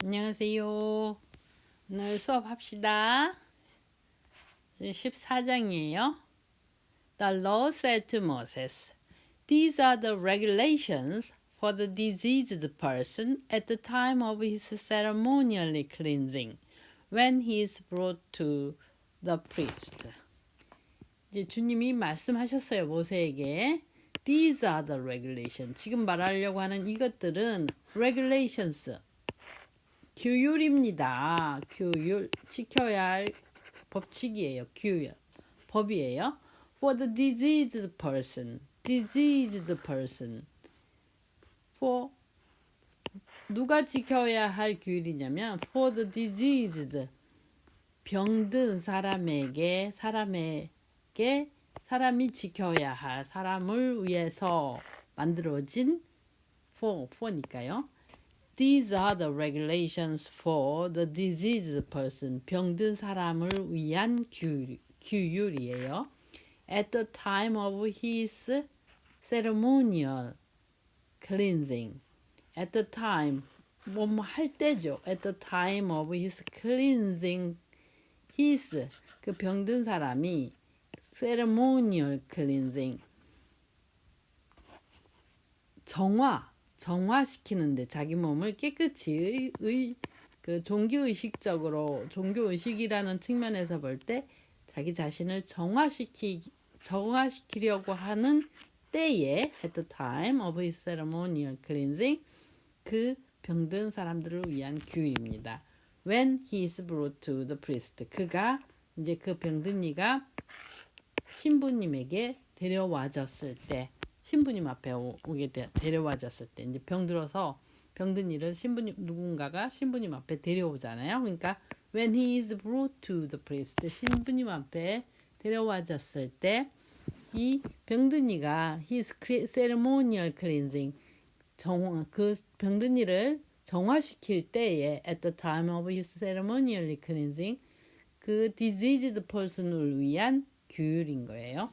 안녕하세요. 오늘 수업합시다. 14장이에요. The law said to Moses, "These are the regulations for the diseased person at the time of his ceremonial cleansing, when he is brought to the priest." 이제 주님이 말씀하셨어요, 모세에게. These are the regulations. 지금 말하려고 하는 이것들은 regulations. 규율입니다. 규율, 지켜야 할 법칙이에요. 규율, 법이에요. For the diseased person, diseased person. For 누가 지켜야 할 규율이냐면 for the diseased, 병든 사람이 지켜야 할 사람을 위해서 만들어진 for니까요. These are the regulations for the diseased person. 병든 사람을 위한 규율이에요. At the time of his ceremonial cleansing. At the time, 뭐뭐 할 때죠. At the time of his cleansing. His, 그 병든 사람이 ceremonial cleansing. 정화시키는데 자기 몸을 깨끗이 그 종교의식이라는 측면에서 볼 때 자기 자신을 정화시키려고 하는 때에 at the time of his ceremonial cleansing 그 병든 사람들을 위한 규율입니다. When he is brought to the priest 그가 이제 그 병든 이가 신부님에게 데려와졌을 때 신부님 앞에 데려와졌을 때 이제 병들어서 병든 이를 누군가가 신부님 앞에 데려오잖아요. 그러니까 when he is brought to the priest 신부님 앞에 데려와졌을 때 이 병든 이가 his ceremonial cleansing 그 병든 이를 정화시킬 때에 at the time of his ceremonial cleansing 그 diseased person을 위한 규율인 거예요.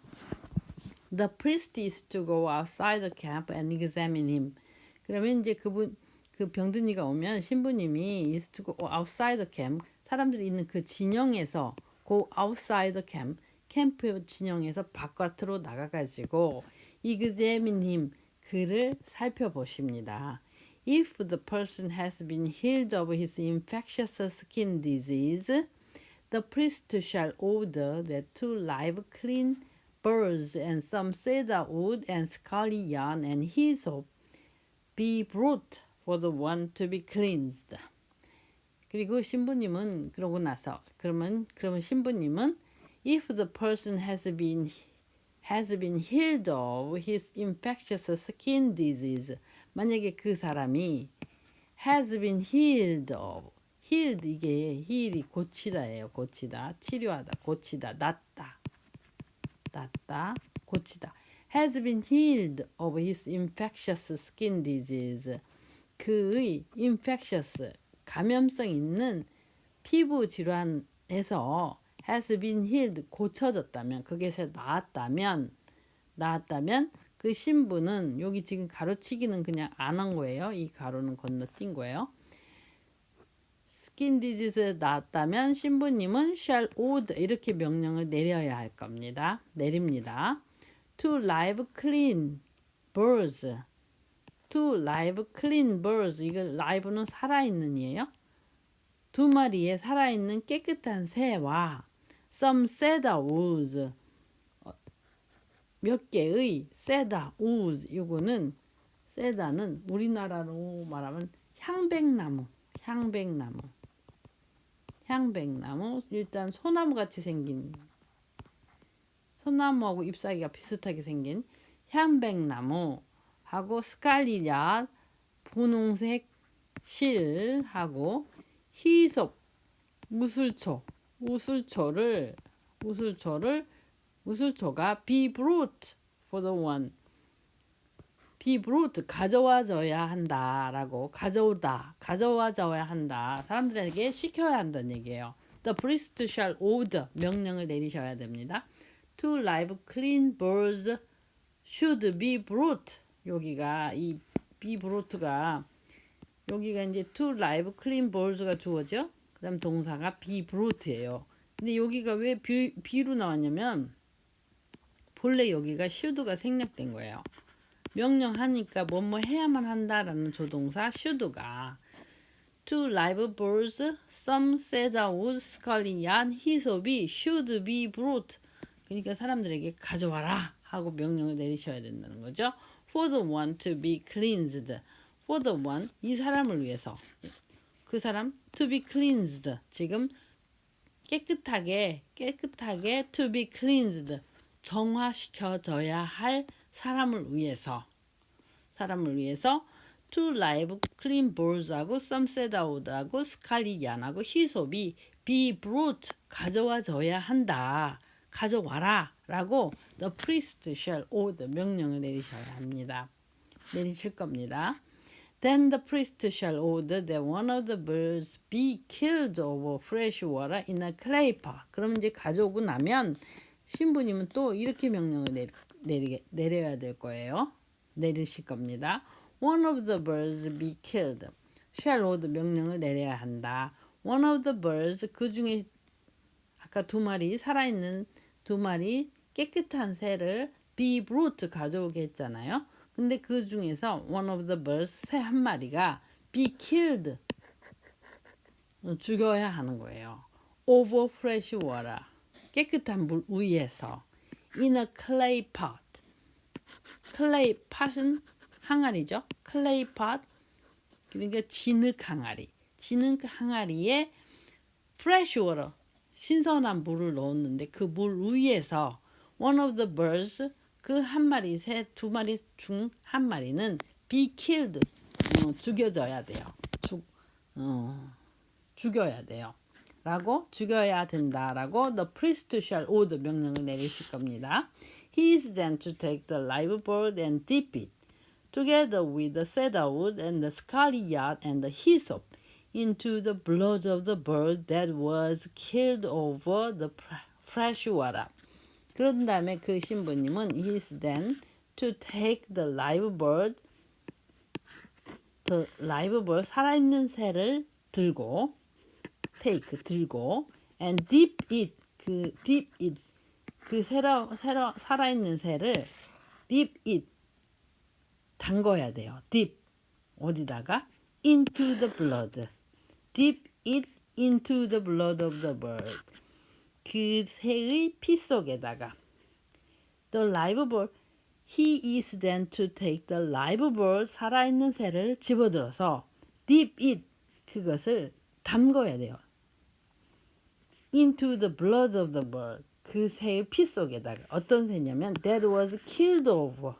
The priest is to go outside the camp and examine him. 그러면 이제 그 병든 이가 오면 신부님이 is to go outside the camp. 사람들이 있는 그 진영에서 go outside the camp. 캠프 진영에서 바깥으로 나가가지고 examine him. 그를 살펴보십니다. If the person has been healed of his infectious skin disease, the priest shall order that 2 live clean birds and some cedar wood and scaly yarn and hyssop be brought for the one to be cleansed. 그리고 신부님은 그러고 나서 그러면 신부님은 if the person has been healed of his infectious skin disease 만약에 그 사람이 has been healed of healed 이게 heal이 고치다예요. 고치다, 치료하다, 고치다, 낫다, 고치다. has been healed of his infectious skin disease. 그의 infectious, 감염성 있는 피부 질환에서 has been healed, 고쳐졌다면, 그게서 나았다면 그 신부는 여기 지금 가로치기는 그냥 안 한 거예요. 이 가로는 건너뛴 거예요. 스킨 디지즈에 나왔다면 신부님은 shall order 이렇게 명령을 내려야 할 겁니다. 내립니다. To live clean birds. To live clean birds. 이거 live는 살아있는 이에요. 2마리의 살아있는 깨끗한 새와 some cedar woods. 몇 개의 cedar woods. 이거는 cedar는 우리나라로 말하면 향백나무. 일단 소나무 같이 생긴 소나무하고 잎사귀가 비슷하게 생긴 향백나무하고 스칼리앗 분홍색 실하고 히솝 우술초가 be brought for the one be brought 가져와져야 한다라고 가져와져야 한다. 사람들에게 시켜야 한다는 얘기예요. The priest shall order 명령을 내리셔야 됩니다. 2 live clean birds should be brought. 여기가 이 be brought가 여기가 이제 to live clean bowls가 주어죠. 그다음 동사가 be brought예요. 근데 여기가 왜 be로 나왔냐면 본래 여기가 should가 생략된 거예요. 명령하니까 뭐뭐 해야만 한다라는 조동사 should가 to live bowls, some cedarwood, scaly yarn, hyssop이 should be brought. 그러니까 사람들에게 가져와라 하고 명령을 내리셔야 된다는 거죠. For the one to be cleansed. For the one, 이 사람을 위해서. 그 사람 to be cleansed. 지금 깨끗하게 to be cleansed. 정화시켜져야 할 사람을 위해서 to live clean bowls하고 some cedarwood하고 scarlet yarn하고 hyssop이 be brought 가져와져야 한다. 가져와라 라고 the priest shall order 명령을 내리셔야 합니다. 내리실 겁니다. Then the priest shall order that one of the birds be killed over fresh water in a clay pot. 그럼 이제 가져오고 나면 신부님은 또 이렇게 명령을 내려야 될 거예요. 내리실 겁니다. One of the birds be killed. shall order 명령을 내려야 한다. One of the birds 그 중에 아까 두 마리 살아있는 두 마리 깨끗한 새를 be brought 가져오게 했잖아요. 근데 그 중에서 one of the birds 새 한 마리가 be killed 죽여야 하는 거예요. over fresh water 깨끗한 물 위에서 in a clay pot clay pot은 항아리죠. clay pot 그러니까 진흙 항아리 진흙 항아리에 fresh water 신선한 물을 넣었는데 그 물 위에서 one of the birds 그 한 마리 새 두 마리 중 한 마리는 be killed 죽여져야 돼요. 죽여야 돼요. 라고 죽여야 된다라고 the priest shall order 명령을 내리실 겁니다. He is then to take the live bird and dip it together with the cedarwood and the scarlet yarn and the hyssop into the blood of the bird that was killed over the fresh water. 그런 다음에 그 신부님은 he is then to take the live bird 살아있는 새를 들고 and dip it 그 살아있는 새를 dip it 담궈야 돼요. dip 어디다가 into the blood dip it into the blood of the bird 그 새의 피 속에다가 the live bird he is then to take the live bird 살아있는 새를 집어들어서 dip it 그것을 담궈야 돼요. into the blood of the bird 그 새의 피 속에다가 어떤 새냐면 that was killed over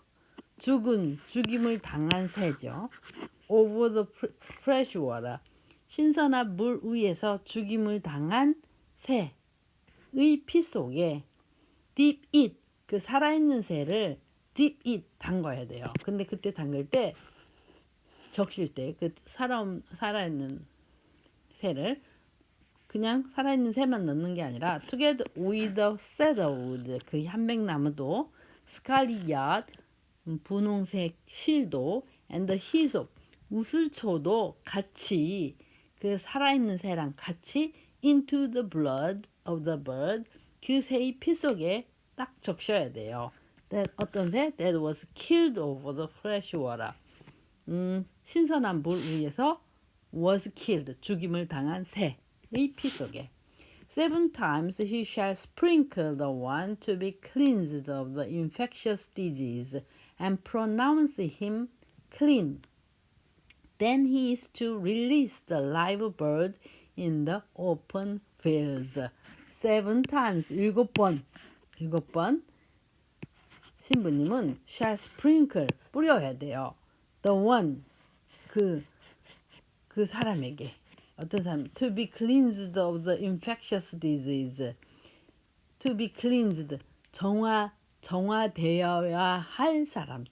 죽임을 당한 새죠. over the fresh water 신선한 물 위에서 죽임을 당한 새의 피 속에 dip it 그 살아있는 새를 dip it 담가야 돼요. 근데 그때 담글 때 적실 때 그 살아있는 새를 그냥 살아있는 새만 넣는 게 아니라 together with the cedarwood 그 현백나무도 scarlet yarn 분홍색 실도 and the hyssop 우슬초도 같이 그 살아있는 새랑 같이 into the blood of the bird 그 새의 피 속에 딱 적셔야 돼요. That, 어떤 새? That was killed over the fresh water. 신선한 물 위에서 was killed 죽임을 당한 새의 피 속에 7 times he shall sprinkle the one to be cleansed of the infectious disease and pronounce him clean. Then he is to release the live bird in the open fields. 7 times 7번 신부님은 shall sprinkle 뿌려야 돼요. The one 그 사람에게 어떤 사람 to be cleansed of the infectious disease to be cleansed 정화되어야 할 사람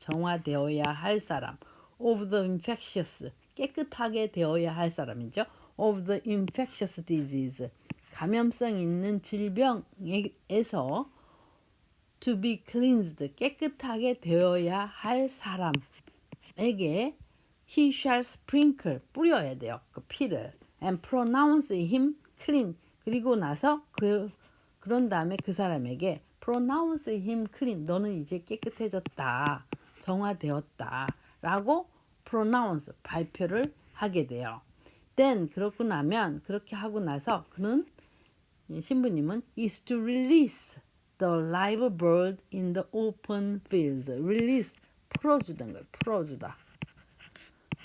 of the infectious 깨끗하게 되어야 할 사람이죠. of the infectious disease 감염성 있는 질병에서 to be cleansed 깨끗하게 되어야 할 사람에게 he shall sprinkle 뿌려야 돼요. 그 피를 and pronounce him clean 그리고 나서 그런 다음에 그 사람에게 pronounce him clean 너는 이제 깨끗해졌다. 정화되었다. 라고 pronounce 발표를 하게 돼요. then 그렇고 나면 그렇게 하고 나서 그는 신부님은 is to release the live bird in the open fields. release 풀어주던 거예요. 풀어주다.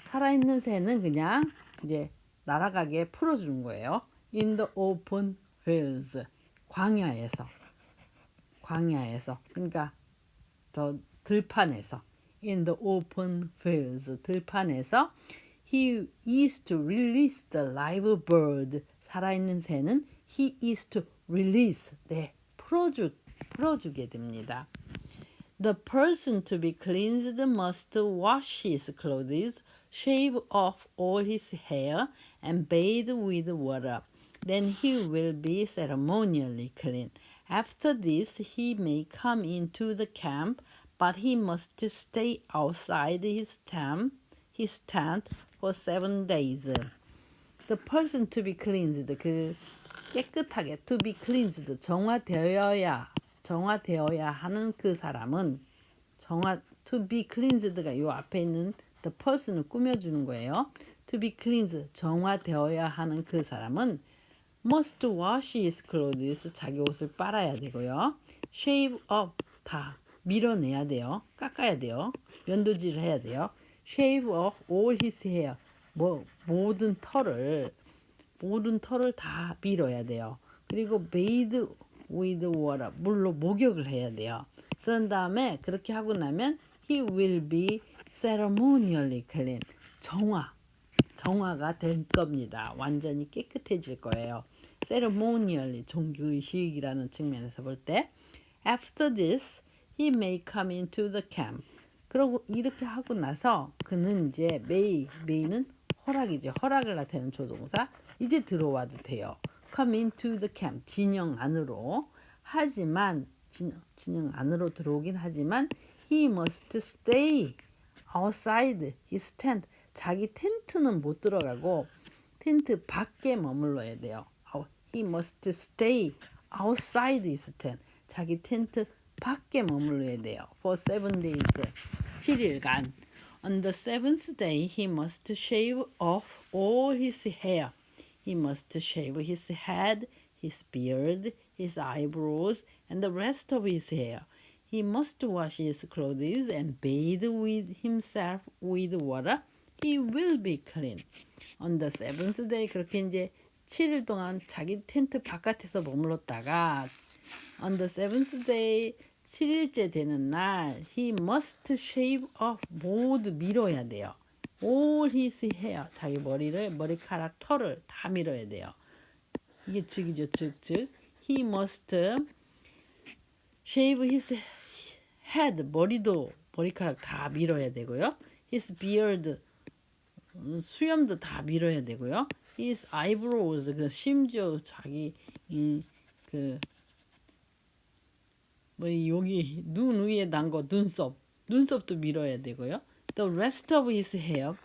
살아있는 새는 그냥 이제 날아가게 풀어주는 거예요. in the open fields. 광야에서. 그러니까 저 들판에서. in the open fields. 들판에서 he is to release the live bird. 살아있는 새는 he is to release. 네, 풀어주게 됩니다. The person to be cleansed must wash his clothes, shave off all his hair, and bathe with water. Then he will be ceremonially clean. After this, he may come into the camp, but he must stay outside his tent for 7 days. The person to be cleansed, 그 깨끗하게 to be cleansed, 정화되어야 하는 그 사람은 to be cleansed가 요 앞에 있는 the person을 꾸며주는 거예요. To be cleansed, 정화되어야 하는 그 사람은 must wash his clothes, 자기 옷을 빨아야 되고요. shave off, 다 밀어내야 돼요. 깎아야 돼요. 면도질을 해야 돼요. shave off all his hair, 모든 털을 다 밀어야 돼요. 그리고 bathe with water, 물로 목욕을 해야 돼요. 그런 다음에 그렇게 하고 나면 he will be ceremonially clean. 정화가 될 겁니다. 완전히 깨끗해질 거예요. ceremonially, 종교의식이라는 측면에서 볼 때 after this, he may come into the camp. 그러고 이렇게 하고 나서 그는 이제 may는 허락이죠. 허락을 나타내는 조동사. 이제 들어와도 돼요. come into the camp, 진영 안으로. 하지만 진영 안으로 들어오긴 하지만 he must stay outside his tent. 자기 텐트는 못 들어가고 텐트 밖에 머물러야 돼요. He must stay outside his tent. 자기 텐트 밖에 머물러야 돼요. For 7 days, 7일간. On the 7th day, he must shave off all his hair. He must shave his head, his beard, his eyebrows, and the rest of his hair. He must wash his clothes and bathe with himself with water. He will be clean. On the 7th day, 그렇게 이제 7일 동안 자기 텐트 바깥에서 머물렀다가 on the 7th day, 7일째 되는 날 he must shave off, 모두 밀어야 돼요. all his hair, 자기 머리카락 털을 다 밀어야 돼요. 이게 즉이죠. 즉 he must shave his head, 머리카락 다 밀어야 되고요. his beard, 수염도 다 밀어야 되고요. his eyebrows, 심지어 자기 여기 눈 위에 난 거 눈썹도 밀어야 되고요. the rest of his hair,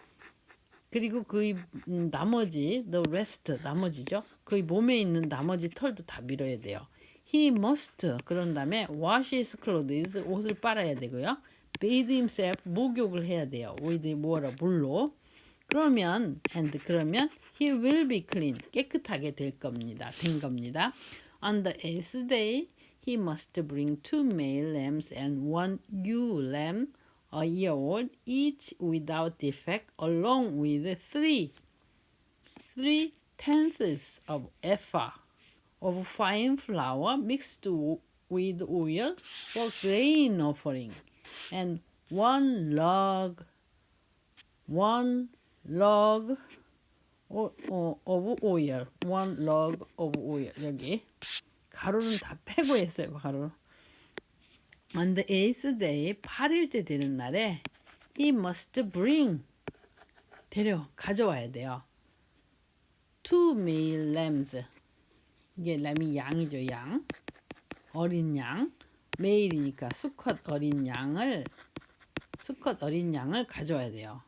그리고 그 나머지 the rest, 나머지죠. 그 몸에 있는 나머지 털도 다 밀어야 돼요. he must, 그런 다음에 wash his clothes, 옷을 빨아야 되고요. bathe himself, 목욕을 해야 돼요. with 물로. 그러면 he will be clean, 깨끗하게 된 겁니다. On the 8th day, he must bring 2 male lambs and 1 ewe lamb, a year old, each without defect, along with 3/10 of ephah of fine flour mixed with oil for grain offering, and 1 log of oil. 1 log of oil. 여기 가루는 다 빼고 했어요. 가루. On the 8th day, 8일째 되는 날에 he must bring, 가져와야 돼요. 2 male lambs. 이게 람이 양이죠. 양. 어린 양. 메일이니까 수컷 어린 양을 가져와야 돼요.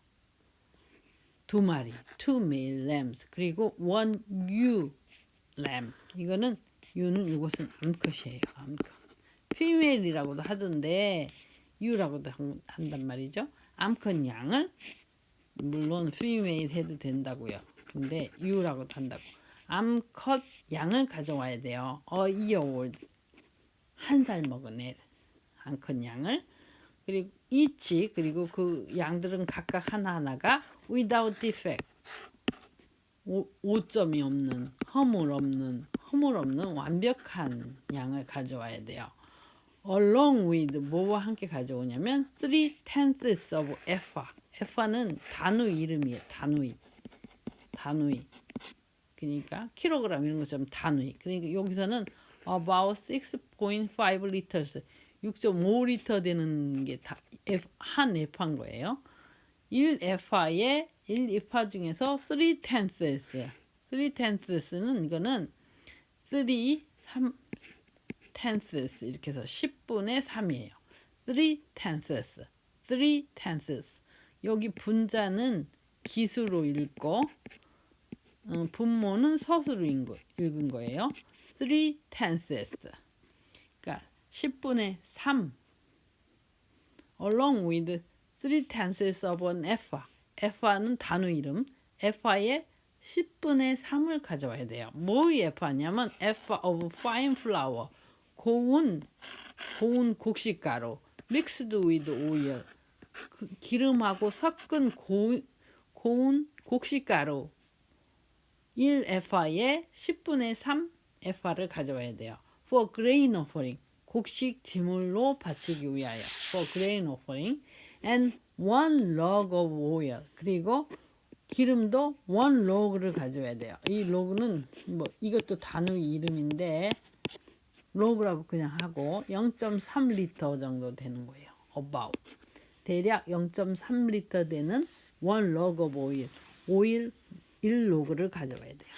두 마리, two male lambs. 그리고 one ewe lamb. 이거는 유는 이것은 암컷이에요. 암컷. female이라고도 하던데 유라고도 한단 말이죠. 암컷 양을 물론 female 해도 된다고요. 근데 유라고도 한다고. 암컷 양을 가져와야 돼요. year old. 한 살 먹은 애. 암컷 양을. 그리고 each 그리고 그 양들은 각각 하나하나가 without defect. 오점이 없는 허물 없는 완벽한 양을 가져와야 돼요. along with 뭐와 함께 가져오냐면 3/10ths of ephah. ephah는 단위 이름이에요. 단위. 그러니까 킬로그램 이런 것처럼 단위. 그러니까 여기서는 about 6.5 liters 6.5리터 되는 게 다 한 에파인 거예요. 1에파에 1에파 중에서 3/10ths. 3/10ths는 이거는 3/10ths 이렇게 해서 10분의 3이에요. 3/10ths. 3/10ths. 여기 분자는 기수로 읽고 분모는 서수로 읽은 거예요. 3/10ths. 그러니까 10분의 3 along with 3/10ths of an ephah. ephah는 단위 이름. ephah의 10분의 3을 가져와야 돼요. 뭐의 ephah냐면 ephah of fine flour. 고운 곡식가루. mixed with oil. 기름하고 섞은 고운 곡식가루. 1에파에 10분의 3 에파를 가져와야 돼요. For grain offering. 곡식 제물로 바치기 위하여. For grain offering. And 1 log of oil. 그리고 기름도 1 log를 가져와야 돼요. 이 log는 뭐 이것도 단위 이름인데 log라고 그냥 하고 0.3리터 정도 되는 거예요. About. 대략 0.3리터 되는 1 log of oil. 오일 1로그를 가져와야 돼요.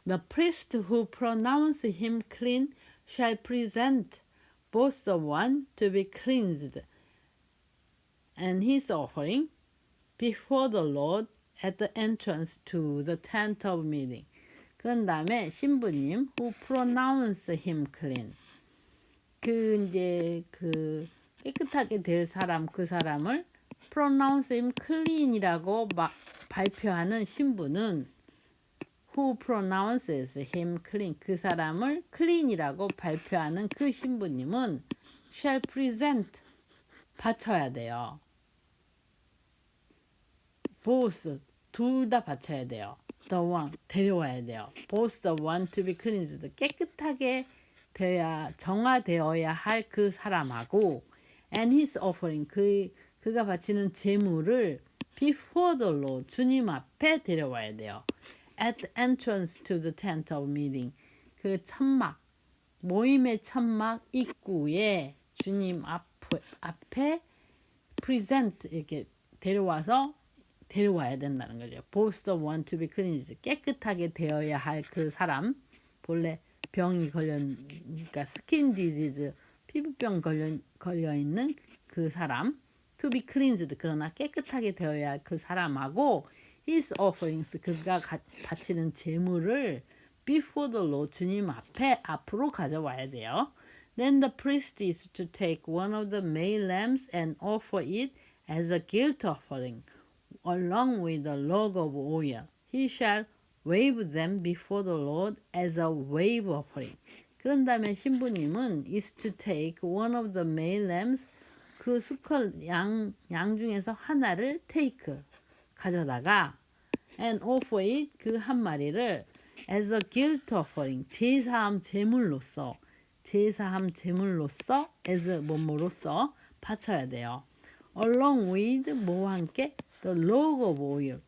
The priest who pronounce him clean shall present both the one to be cleansed and his offering before the Lord at the entrance to the tent of meeting. 그런 다음에 신부님 who pronounce him clean. 이제 깨끗하게 될 사람 그 사람을 pronounce him clean이라고 발표하는 신부는 who pronounces him clean. 그 사람을 clean이라고 발표하는 그 신부님은 shall present. 바쳐야 돼요. both. 둘 다 바쳐야 돼요. the one. 데려와야 돼요. both the one to be cleansed. 깨끗하게 정화되어야 할 그 사람하고 and his offering. 그가 바치는 제물을 before the Lord. 주님 앞에 데려와야 돼요. at the entrance to the tent of meeting. 그 천막. 모임의 천막 입구에 주님 앞에 present 이렇게 데려와야 된다는 거죠. both the one to be cleansed. 깨끗하게 되어야 할 그 사람. 본래 병이 그러니까 스킨 디지즈 피부병 걸려 있는 그 사람. to be cleansed. 그러나 깨끗하게 되어야 할 그 사람하고 his offerings. 그가 바치는 제물을 before the Lord. 주님 앞으로 가져와야 돼요. Then the priest is to take one of the male lambs and offer it as a guilt offering, along with a log of oil. He shall wave them before the Lord as a wave offering. 그런 다음에 신부님은 is to take one of the male lambs. 그 수컷 양 중에서 하나를 take. 가져다가 and offer it. 그 한 마리를 as a guilt offering. 제사함 제물로서 as 뭐뭐로서 바쳐야 돼요. along with 뭐와 함께 the log of oil.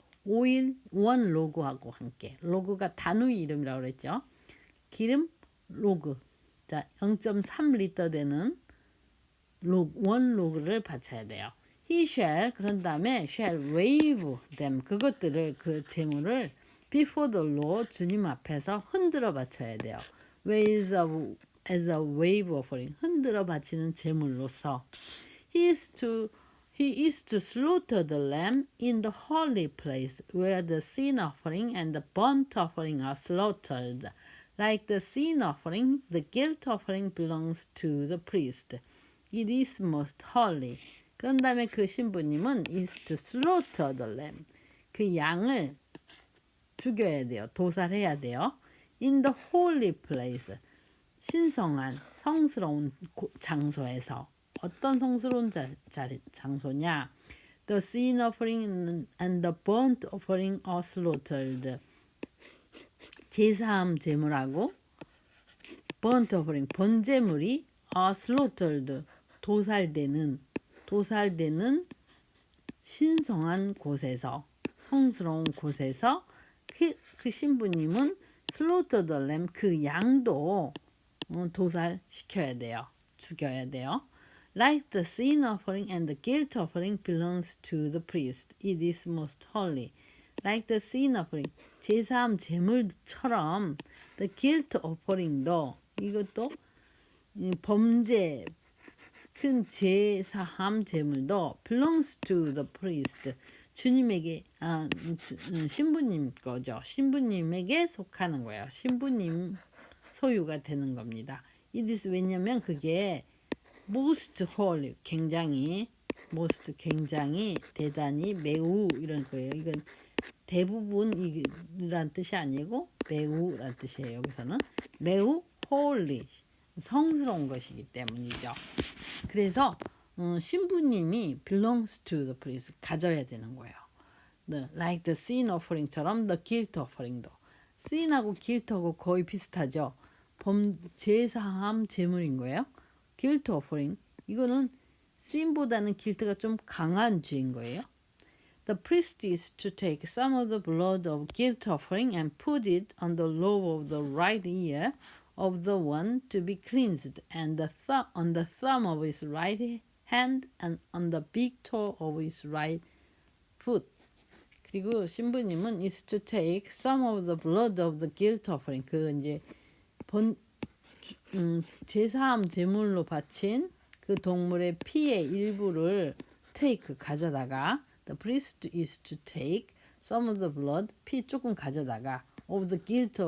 원 로그하고 함께. 로그가 단위 이름이라고 그랬죠. 기름 로그. 자, 0.3리터 되는 원 로그를 바쳐야 돼요. He shall. 그런 다음에 shall wave them. 그것들을 그 제물을 before the Lord. 주님 앞에서 흔들어 바쳐야 돼요. as a wave offering. 흔들어 바치는 제물로서. He is to He is to slaughter the lamb in the holy place where the sin offering and the burnt offering are slaughtered. Like the sin offering, the guilt offering belongs to the priest. It is most holy. 그런 다음에 그 신부님은 is to slaughter the lamb. 그 양을 죽여야 돼요. 도살해야 돼요. In the holy place. 신성한, 성스러운 장소에서. 어떤 성스러운 장소냐? The sin offering and the burnt offering are slaughtered. 제사함 제물하고 burnt offering, 번제물이 are slaughtered, 도살되는 신성한 곳에서, 성스러운 곳에서 그 신부님은 slaughter the lamb, 그 양도 도살시켜야 돼요. 죽여야 돼요. Like the sin offering and the guilt offering belongs to the priest. It is most holy. Like the sin offering, 제사함 제물처럼 the guilt offering도 이것도 범죄 큰 제사함 제물도 belongs to the priest. 주님에게 신부님 거죠. 신부님에게 속하는 거예요. 신부님 소유가 되는 겁니다. It is 왜냐면 그게 most holy, 굉장히 대단히 매우 이런 거예요. 이건 대부분이란 뜻이 아니고 매우란 뜻이에요. 여기서는 매우 holy, 성스러운 것이기 때문이죠. 그래서 신부님이 belongs to the priest, 가져야 되는 거예요. Like the sin offering처럼 the guilt offering도. sin하고 guilt하고 거의 비슷하죠. 제사함 제물인 거예요. guilt offering, 이거는 sin보다는 guilt가 좀 강한 죄인 거예요. The priest is to take some of the blood of guilt offering and put it on the lobe of the right ear of the one to be cleansed, and on the thumb of his right hand, and on the big toe of his right foot. 그리고 신부님은 is to take some of the blood of the guilt offering, 그 이제 제사함 제물로 바친 그 동물의 피의 일부를 take, 가져다가, the priest is to take some of the blood, 피 조금 가져다가, of the guilt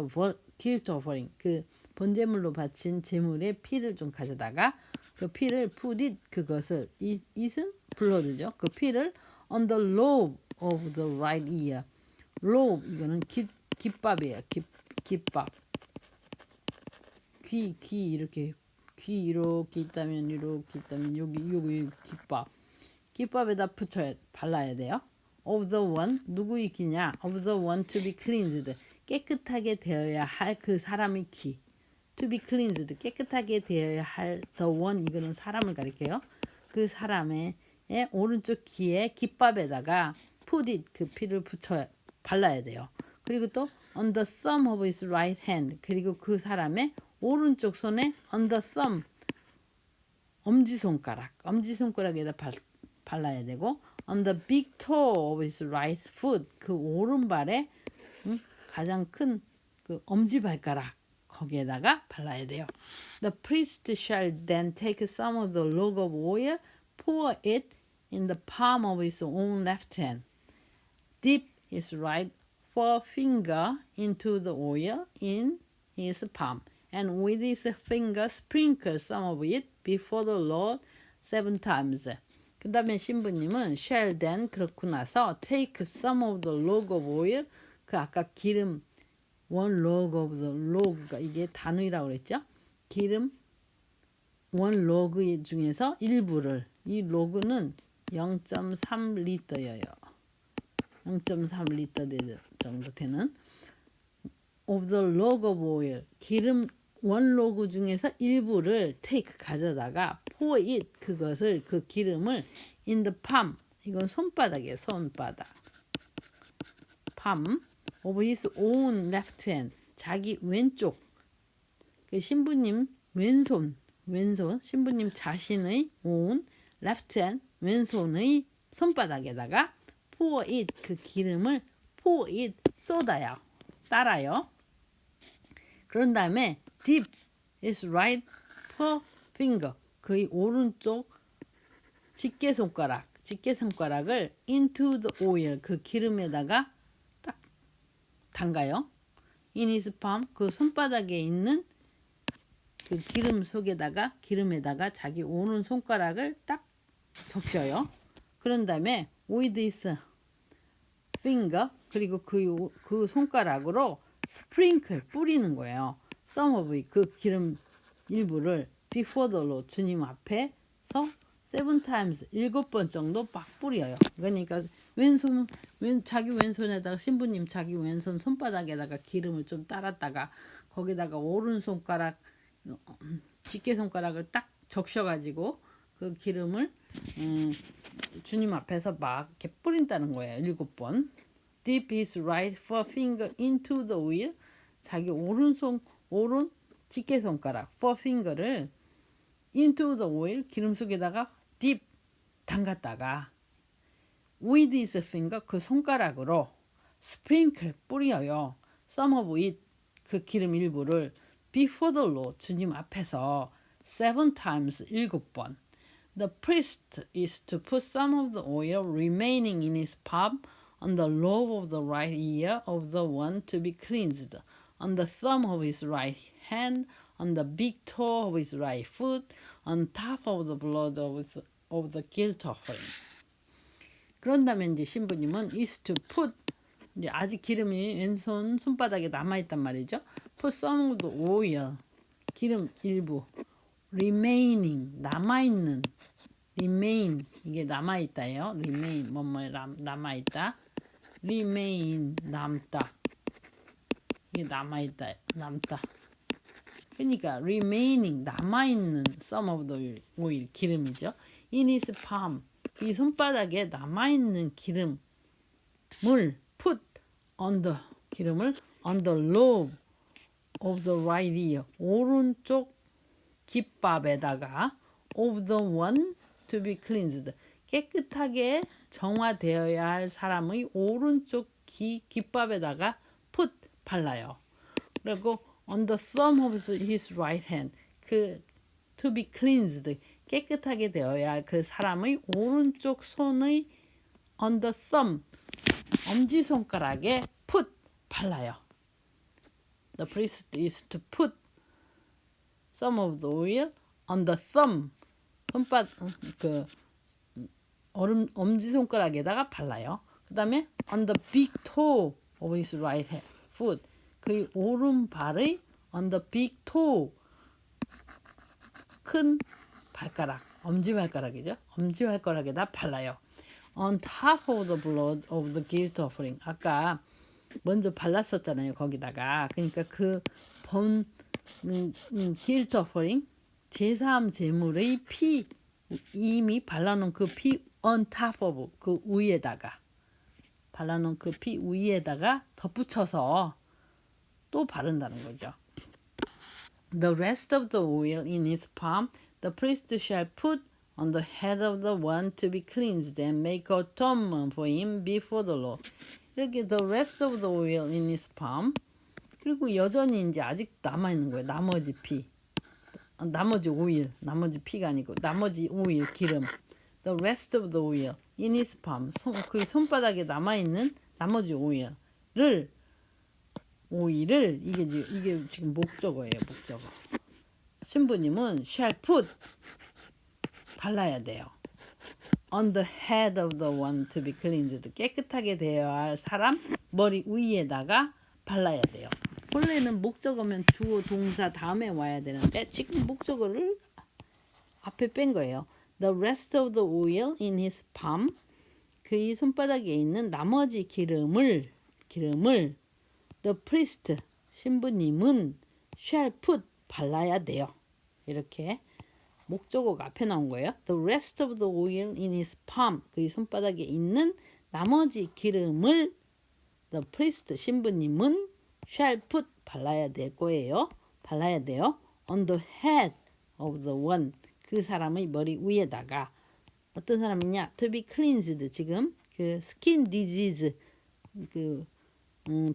offering, 그 번제물로 바친 제물의 피를 좀 가져다가 그 피를 put it, 그것을 it은 blood죠. 그 피를 on the lobe of the right ear. lobe, 이거는 깃밥이에요. 깃밥. 귀 이렇게 있다면 여기 깃밥에다 발라야 돼요. of the one, 누구의 귀냐? of the one to be cleansed, 깨끗하게 되어야 할 그 사람의 귀. to be cleansed, 깨끗하게 되어야 할 the one, 이거는 사람을 가리켜요. 그 사람의 오른쪽 귀에 깃밥에다가 put it, 그 피를 발라야 돼요. 그리고 또 on the thumb of his right hand, 그리고 그 사람의 오른쪽 손에 on the thumb, 엄지손가락에다 발라야 되고, on the big toe of his right foot, 그 오른발에 가장 큰 그 엄지발가락, 거기에다가 발라야 돼요. The priest shall then take some of the log of oil, pour it in the palm of his own left hand, dip his right forefinger into the oil in his palm, and with his finger sprinkle some of it before the Lord 7 times. 그 다음에 신부님은 shall then, 그렇고 나서 take some of the log of oil, 그 아까 기름, one log of the log가 이게 단위라고 그랬죠. 기름 one log 중에서 일부를, 이 로그는 0.3리터예요. 0.3리터 정도 되는 of the log of oil, 기름 원 로그 중에서 일부를 take, 가져다가 pour it, 그것을, 그 기름을 in the palm, 이건 손바닥이에요. 손바닥. palm of his own left hand, 자기 왼쪽, 그 신부님 왼손, 신부님 자신의 own left hand, 왼손의 손바닥에다가 pour it, 그 기름을 pour it, 쏟아요. 따라요. 그런 다음에 dip his right forefinger, 그의 오른쪽 집게손가락, 집게 손가락을 into the oil 그 기름에다가 딱 담가요. in his palm 그 손바닥에 있는 그 기름에다가 자기 오른 손가락을 딱 적셔요. 그런 다음에 with his finger 그리고 그 손가락으로 스프링클 뿌리는 거예요. some of it 그 기름 일부를 before the Lord 주님 앞에서 7 times 7번 정도 막 뿌려요. 그러니까 자기 왼손에다가 신부님 자기 왼손 손바닥에다가 기름을 좀 따랐다가 거기다가 오른 손가락 집게 손가락을 딱 적셔가지고 그 기름을 주님 앞에서 막 이렇게 뿌린다는 거예요. 7번. Dip his right forefinger into the oil. 자기 오른 집게 손가락 forefinger를 into the oil 기름 속에다가 dip 담갔다가 with his finger 그 손가락으로 sprinkle 뿌려요. some of it 그 기름 일부를 before the Lord 주님 앞에서 7 times 7번. The priest is to put some of the oil remaining in his palm on the lobe of the right ear of the one to be cleansed, on the thumb of his right hand, on the big toe of his right foot, on top of the blood of the guilt offering. 그런 다음에 이제 신부님은 is to put 이제 아직 기름이 왼손 손바닥에 남아 있단 말이죠. Put some of the oil 기름 일부 remaining 남아 있는 remain 이게 남아 있다예요. remain 뭐뭐 남아 있다. remain 남다. 이게 남아 있다. 남다. 그러니까 remaining 남아 있는 some of the oil 기름이죠. in his palm 이 손바닥에 남아 있는 기름을 put on the 기름을 on the lobe of the right ear 오른쪽 깃밥에다가 of the one to be cleansed 깨끗하게 정화되어야 할 사람의 오른쪽 깃밥에다가 put 발라요. 그리고 on the thumb of his right hand 그 to be cleansed 깨끗하게 되어야 할 그 사람의 오른쪽 손의 on the thumb 엄지손가락에 put 발라요. The priest is to put some of the oil on the thumb 엄지손가락에다가 발라요. 그 다음에 on the big toe of his right foot 그 오른발의 on the big toe 큰 발가락 엄지발가락이죠. 엄지발가락에다 발라요. On top of the blood of the guilt offering 아까 먼저 발랐었잖아요. 거기다가 그러니까 그 guilt offering 제사함 제물의 피 이미 발라놓은 그 피 on top of 그 위에다가 발라놓은 그 피 위에다가 덧붙여서 또 바른다는 거죠. The rest of the oil in his palm the priest shall put on the head of the one to be cleansed and make atonement for him before the Lord. 이렇게 the rest of the oil in his palm 그리고 여전히 이제 아직 남아 있는 거예요. 나머지 피가 아니고 나머지 오일 기름. The rest of the oil in his palm 그 손바닥에 남아 있는 나머지 오일을 이게 지금 목적어예요. 목적어. 신부님은 shall put 발라야 돼요. On the head of the one to be cleansed 깨끗하게 되어야 할 사람 머리 위에다가 발라야 돼요. 원래는 목적어면 주어 동사 다음에 와야 되는데 지금 목적어를 앞에 뺀 거예요. The rest of the oil in his palm 그의 손바닥에 있는 나머지 기름을 the priest 신부님은 shall put 발라야 돼요. 이렇게 목적어가 앞에 나온 거예요. The rest of the oil in his palm 그의 손바닥에 있는 나머지 기름을 the priest 신부님은 shall put 발라야 될 거예요. 발라야 돼요. On the head of the one 그 사람의 머리 위에다가 어떤 사람이냐? To be cleansed 지금 그 skin disease 그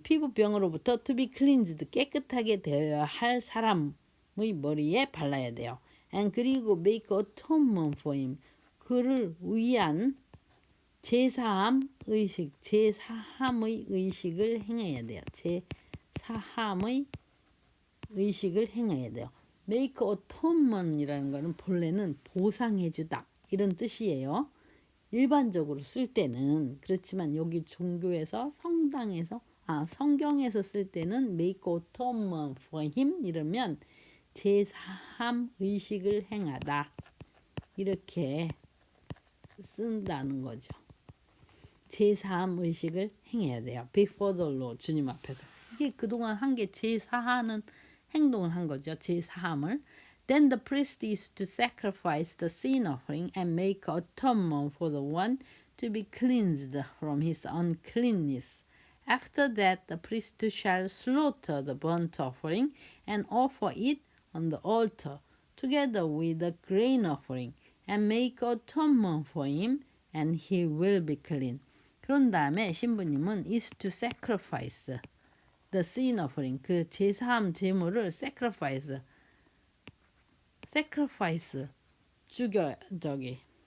피부병으로부터 to be cleansed 깨끗하게 되어야 할 사람의 머리에 발라야 돼요. And 그리고 make atonement for him 그를 위한 제사함 의식, 제사함의 의식을 행해야 돼요. 제사함의 의식을 행해야 돼요. make atonement이라는 거는 본래는 보상해주다 이런 뜻이에요. 일반적으로 쓸 때는 그렇지만 여기 종교에서 성경에서 쓸 때는 make atonement for him 이러면 제사함 의식을 행하다 이렇게 쓴다는 거죠. 제사함 의식을 행해야 돼요. before the Lord 주님 앞에서. 이게 그동안 한 게 제사하는 행동을 한 거죠. 제사함을. Then the priest is to sacrifice the sin offering and make atonement for the one to be cleansed from his uncleanness. After that, the priest shall slaughter the burnt offering and offer it on the altar, together with the grain offering, and make atonement for him, and he will be clean. 그런 다음에 신부님은 is to sacrifice the sin offering, 그 제사함 제물을 sacrifice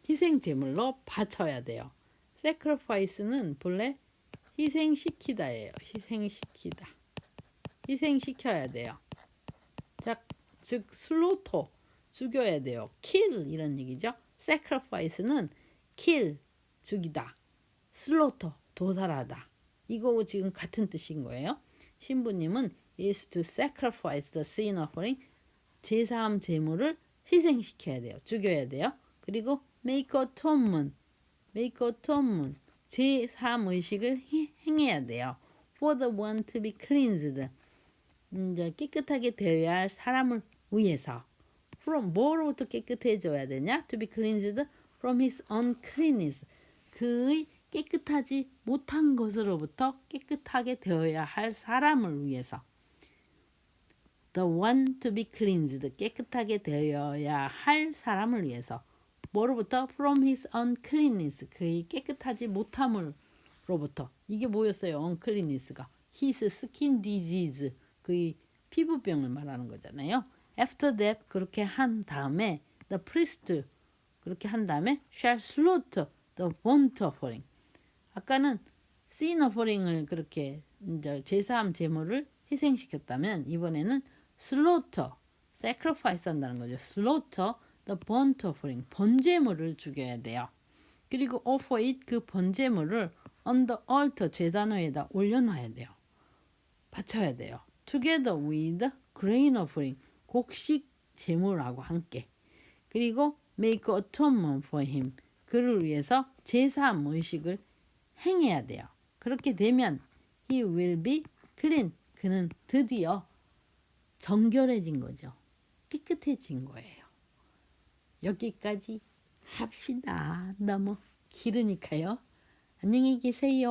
희생 제물로 바쳐야 돼요. sacrifice는 본래 희생시키다예요. 희생시켜야 돼요. 즉 슬로터 죽여야 돼요. kill 이런 얘기죠. sacrifice는 kill 죽이다. slaughter 도살하다. 이거 지금 같은 뜻인 거예요. 신부님은 is to sacrifice the sin offering 제사함 제물을 희생시켜야 돼요. 죽여야 돼요. 그리고 make atonement 제사함 의식을 행해야 돼요. for the one to be cleansed 이제 깨끗하게 되어야 할 사람을 위해서. from 뭐로부터 깨끗해져야 되냐? to be cleansed from his uncleanness 그의 깨끗하지 못한 것으로부터 깨끗하게 되어야 할 사람을 위해서. The one to be cleansed 깨끗하게 되어야 할 사람을 위해서. 뭐로부터? From his uncleanness 그의 깨끗하지 못함으로부터. 이게 뭐였어요? uncleanness가 his skin disease 그의 피부병을 말하는 거잖아요. After that 그렇게 한 다음에 the priest 그렇게 한 다음에 shall slaughter the burnt offering. 아까는 sin offering을 그렇게 이제 제사함 제물을 희생시켰다면 이번에는 slaughter, sacrifice 한다는 거죠. slaughter the burnt offering, 번제물을 죽여야 돼요. 그리고 offer it 그 번제물을 on the altar 제단 위에다 올려놔야 돼요. 바쳐야 돼요. together with grain offering, 곡식 제물하고 함께. 그리고 make atonement for him, 그를 위해서 제사함 의식을 행해야 돼요. 그렇게 되면 he will be clean, 그는 드디어 정결해진 거죠. 깨끗해진 거예요. 여기까지 합시다. 너무 길으니까요. 안녕히 계세요.